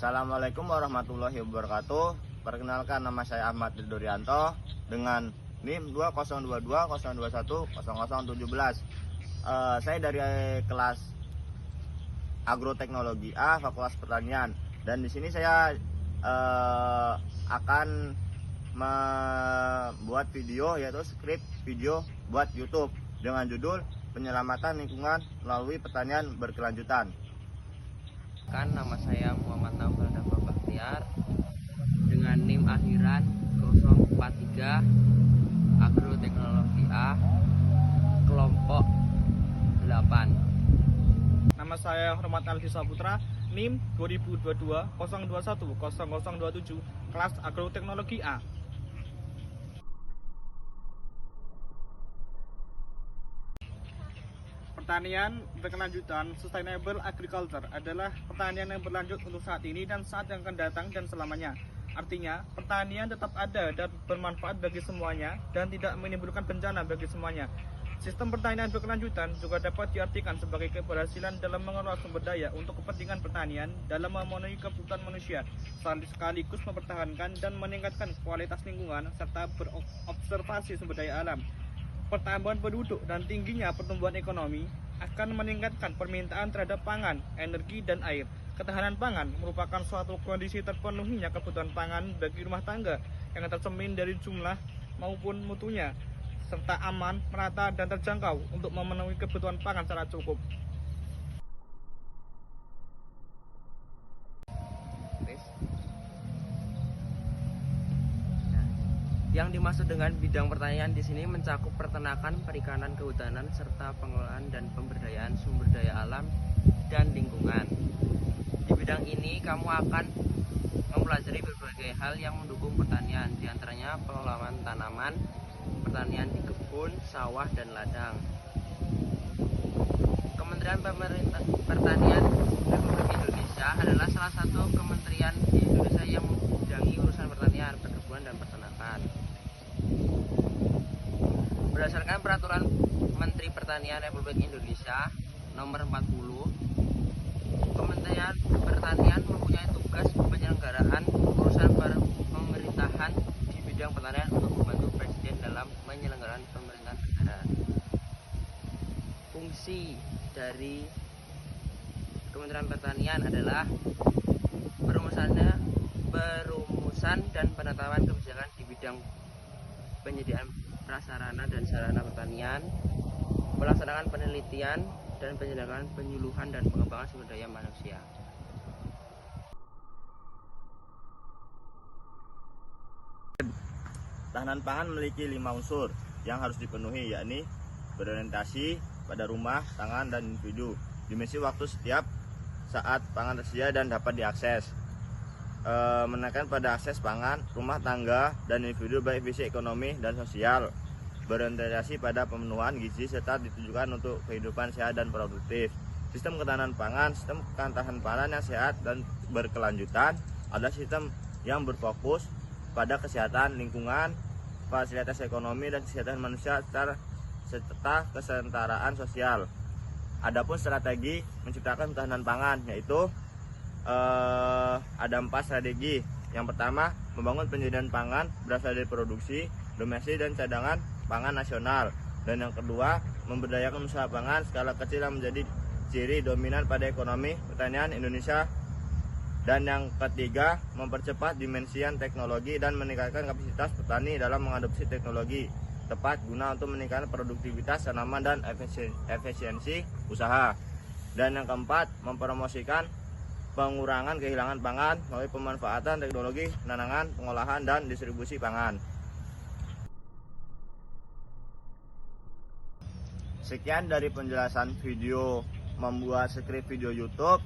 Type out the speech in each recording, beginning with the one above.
Assalamualaikum warahmatullahi wabarakatuh. Perkenalkan, nama saya Ahmad Ridorianto dengan NIM 2022021017. Saya dari kelas Agroteknologi A, Fakultas Pertanian. Dan di sini saya akan membuat video, yaitu skrip video buat YouTube dengan judul Penyelamatan Lingkungan Melalui Pertanian Berkelanjutan. Nama saya Muhammad Naufal Dafa Bakhtiar dengan NIM akhiran 043 Agroteknologi A kelompok 8. Nama saya Hormat Alfi Saputra, NIM 2022-021-0027, kelas Agroteknologi A. Pertanian berkelanjutan (Sustainable Agriculture) adalah pertanian yang berlanjut untuk saat ini dan saat yang akan datang dan selamanya. Artinya, pertanian tetap ada dan bermanfaat bagi semuanya dan tidak menimbulkan bencana bagi semuanya. Sistem pertanian berkelanjutan juga dapat diartikan sebagai keberhasilan dalam mengelola sumber daya untuk kepentingan pertanian dalam memenuhi kebutuhan manusia, sekaligus mempertahankan dan meningkatkan kualitas lingkungan serta berobservasi sumber daya alam. Pertambahan penduduk dan tingginya pertumbuhan ekonomi akan meningkatkan permintaan terhadap pangan, energi, dan air. Ketahanan pangan merupakan suatu kondisi terpenuhinya kebutuhan pangan bagi rumah tangga yang tercermin dari jumlah maupun mutunya, serta aman, merata, dan terjangkau untuk memenuhi kebutuhan pangan secara cukup. Yang dimaksud dengan bidang pertanian di sini mencakup peternakan, perikanan, kehutanan, serta pengelolaan dan pemberdayaan sumber daya alam dan lingkungan. Di bidang ini kamu akan mempelajari berbagai hal yang mendukung pertanian, diantaranya pengelolaan tanaman, pertanian di kebun, sawah, dan ladang. Kementerian Pertanian Republik Indonesia adalah salah satu kementerian di Indonesia yang membidangi urusan pertanian, perkebunan, dan peternakan. Berdasarkan Peraturan Menteri Pertanian Republik Indonesia Nomor 40, Kementerian Pertanian mempunyai tugas penyelenggaraan urusan pemerintahan di bidang pertanian untuk membantu Presiden dalam penyelenggaraan pemerintahan negara. Fungsi dari Kementerian Pertanian adalah perumusan dan penetapan kebijakan di bidang penyediaan prasarana dan sarana pertanian, melaksanakan penelitian dan penyelenggaraan penyuluhan dan pengembangan sumber daya manusia. Tahanan pangan memiliki 5 unsur yang harus dipenuhi, yakni berorientasi pada rumah, tangan, dan individu, dimensi waktu setiap saat pangan tersedia dan dapat diakses, menekan pada akses pangan, rumah tangga, dan individu baik fisik, ekonomi, dan sosial, berorientasi pada pemenuhan gizi serta ditujukan untuk kehidupan sehat dan produktif. Sistem ketahanan pangan. Sistem ketahanan pangan yang sehat dan berkelanjutan adalah sistem yang berfokus pada kesehatan lingkungan, fasilitas ekonomi, dan kesehatan manusia serta kesetaraan sosial. Adapun strategi menciptakan ketahanan pangan, yaitu ada 4 strategi. Yang pertama, membangun penyediaan pangan berasal dari produksi, domestik, dan cadangan pangan nasional. Dan yang kedua, memberdayakan usaha pangan skala kecil yang menjadi ciri dominan pada ekonomi pertanian Indonesia. Dan yang ketiga, mempercepat dimensian teknologi dan meningkatkan kapasitas petani dalam mengadopsi teknologi tepat guna untuk meningkatkan produktivitas tanaman dan efisiensi usaha. Dan yang keempat, mempromosikan pengurangan kehilangan pangan melalui pemanfaatan teknologi penanganan, pengolahan, dan distribusi pangan. Sekian dari penjelasan video membuat skrip video YouTube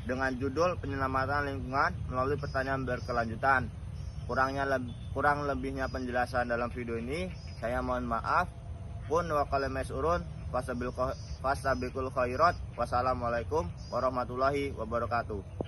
dengan judul Penyelamatan Lingkungan Melalui Pertanian Berkelanjutan. Kurang lebihnya penjelasan dalam video ini saya mohon maaf. Kun wa qalamis urun fasabiqul khairat. Wassalamualaikum warahmatullahi wabarakatuh.